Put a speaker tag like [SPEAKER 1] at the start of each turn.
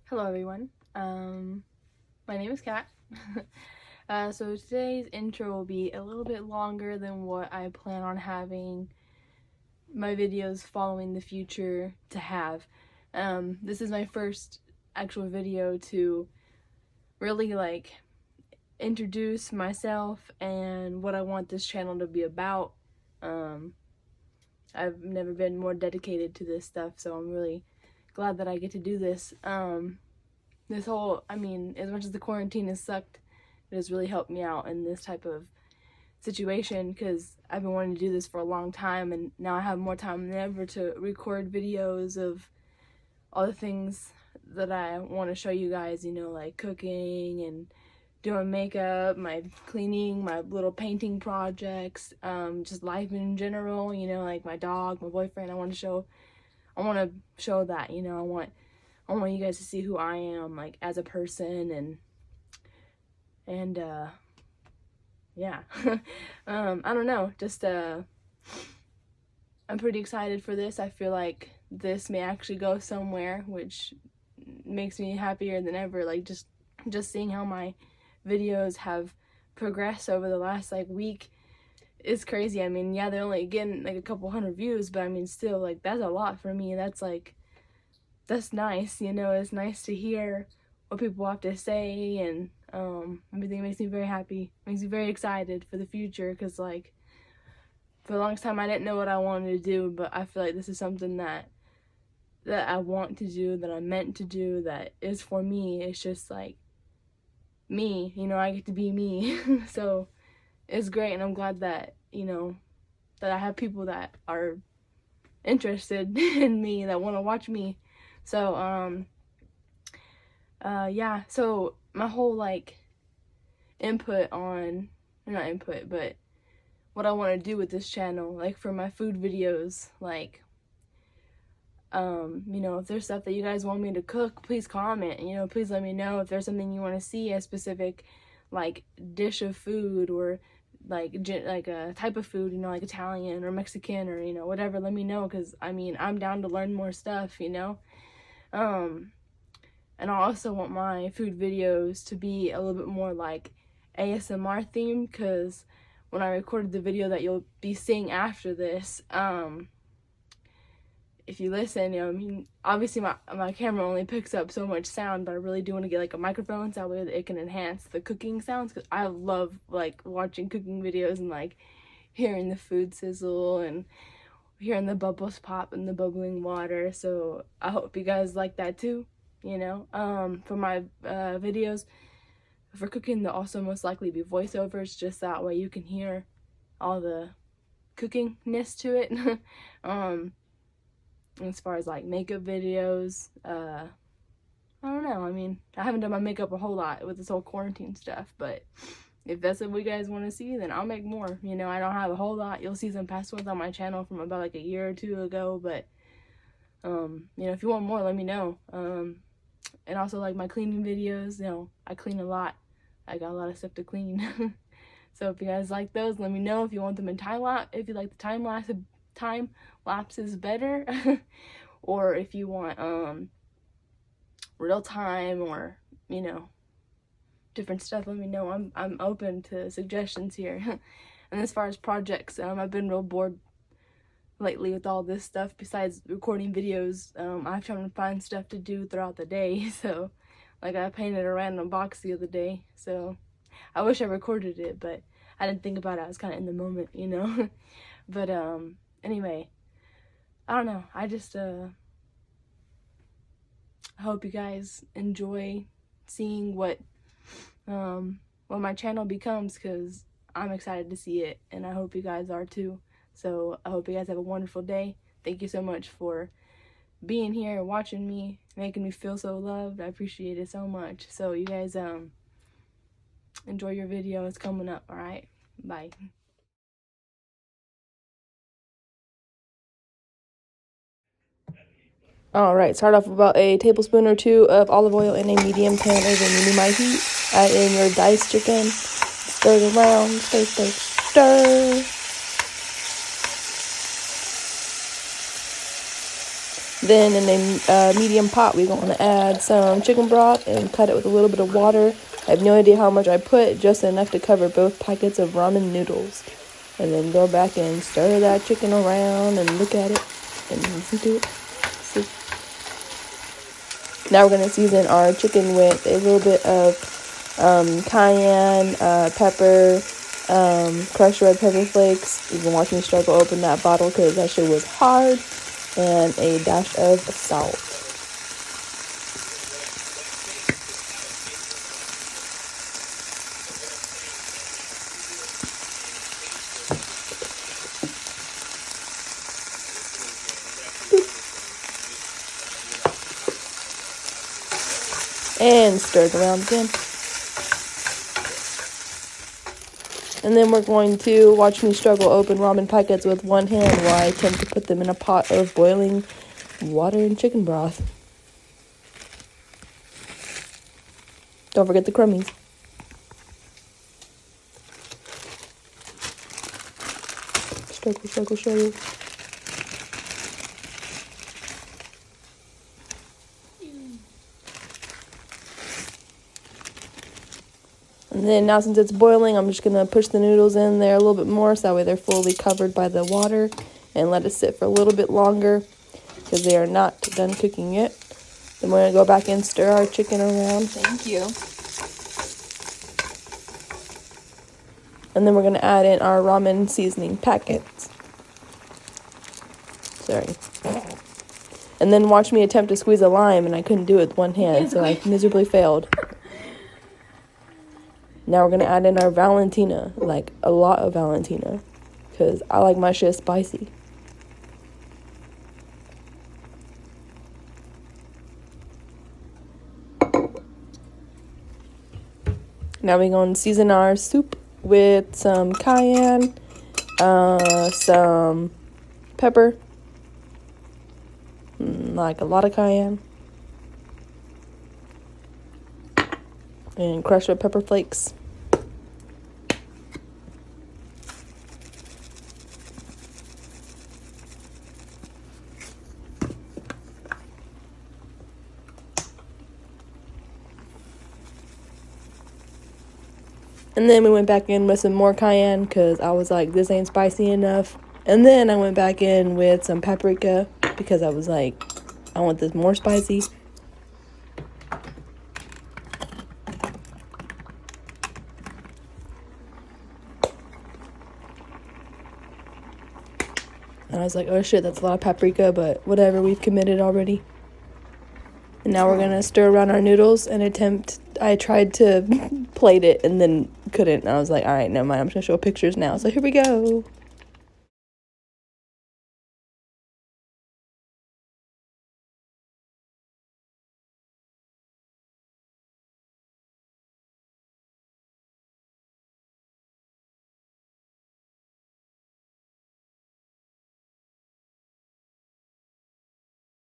[SPEAKER 1] Hello everyone, my name is Kat. So today's intro will be a little bit longer than what I plan on having my videos following the future to have. This is my first actual video to really introduce myself and what I want this channel to be about. I've never been more dedicated to this stuff, so I'm really glad that I get to do this. This whole, as much as the quarantine has sucked, it has really helped me out in this type of situation because I've been wanting to do this for a long time, and now I have more time than ever to record videos of all the things that I want to show you guys, like cooking and doing makeup, my cleaning, my little painting projects, just life in general, like my dog, my boyfriend. I want to show that, I want you guys to see who I am, like, as a person, and yeah. I don't know, just, I'm pretty excited for this. I feel like this may actually go somewhere, which makes me happier than ever, like, just seeing how my videos have progressed over the last, week is crazy. Yeah, they're only getting, a couple hundred views, but, still, that's a lot for me. That's nice, it's nice to hear what people have to say, and everything makes me very happy, makes me very excited for the future, because for the longest time I didn't know what I wanted to do, but I feel like this is something that I want to do, that I'm meant to do, that is for me. It's just me, I get to be me. So it's great, and I'm glad that that I have people that are interested in me, that want to watch me. So yeah, so my whole input on, not input, but what I want to do with this channel, for my food videos, if there's stuff that you guys want me to cook, please comment, please let me know if there's something you want to see, a specific dish of food, or a type of food, like Italian or Mexican, or whatever. Let me know, because I'm down to learn more stuff, and I also want my food videos to be a little bit more ASMR themed, because when I recorded the video that you'll be seeing after this, if you listen, obviously my camera only picks up so much sound, but I really do want to get a microphone so that way it can enhance the cooking sounds, because I love watching cooking videos and hearing the food sizzle and hearing the bubbles pop and the bubbling water. So I hope you guys like that too. For my videos for cooking, there'll also most likely be voiceovers, just that way you can hear all the cookingness to it. As far as makeup videos, I don't know, I haven't done my makeup a whole lot with this whole quarantine stuff, but if that's what you guys want to see, then I'll make more. I don't have a whole lot. You'll see some past ones on my channel from about a year or two ago, but if you want more, let me know. And also my cleaning videos, I clean a lot. I got a lot of stuff to clean. So if you guys like those, let me know. If you want them in time lapse, if you like the time lapses better, or if you want real time, or different stuff, let me know. I'm open to suggestions here. And as far as projects, I've been real bored lately with all this stuff. Besides recording videos, I've tried to find stuff to do throughout the day. So I painted a random box the other day, so I wish I recorded it, but I didn't think about it. I was kind of in the moment, But anyway, I don't know, I just I hope you guys enjoy seeing what my channel becomes, because I'm excited to see it, and I hope you guys are too. So I hope you guys have a wonderful day. Thank you so much for being here and watching me, making me feel so loved. I appreciate it so much. So you guys enjoy your video. It's coming up. All right, bye. All right, start off with about a tablespoon or two of olive oil in a medium pan over medium-high heat. Add in your diced chicken. Stir it around. Stir, stir, stir. Then in a medium pot, we're going to add some chicken broth and cut it with a little bit of water. I have no idea how much I put, just enough to cover both packets of ramen noodles. And then go back and stir that chicken around and look at it and listen to it. See. Now we're going to season our chicken with a little bit of cayenne, pepper, crushed red pepper flakes. You can watch me struggle open that bottle because that shit was hard. And a dash of salt. And stir it around again. And then we're going to watch me struggle open ramen packets with one hand while I attempt to put them in a pot of boiling water and chicken broth. Don't forget the crummies. Struggle, struggle, struggle. And then now since it's boiling, I'm just going to push the noodles in there a little bit more so that way they're fully covered by the water and let it sit for a little bit longer because they are not done cooking yet. Then we're going to go back and stir our chicken around.
[SPEAKER 2] Thank you.
[SPEAKER 1] And then we're going to add in our ramen seasoning packets. Sorry. And then watch me attempt to squeeze a lime, and I couldn't do it with one hand, so I miserably failed. Now we're going to add in our Valentina, like a lot of Valentina, because I like my shit spicy. Now we're going to season our soup with some cayenne, some pepper, like a lot of cayenne, and crushed red pepper flakes. And then we went back in with some more cayenne because I was like, this ain't spicy enough. And then I went back in with some paprika because I was like, I want this more spicy. And I was like, oh shit, that's a lot of paprika, but whatever, we've committed already. And now we're going to stir around our noodles and I tried to plate it and then couldn't. And I was like, all right, never mind. I'm just going to show pictures now. So here we go.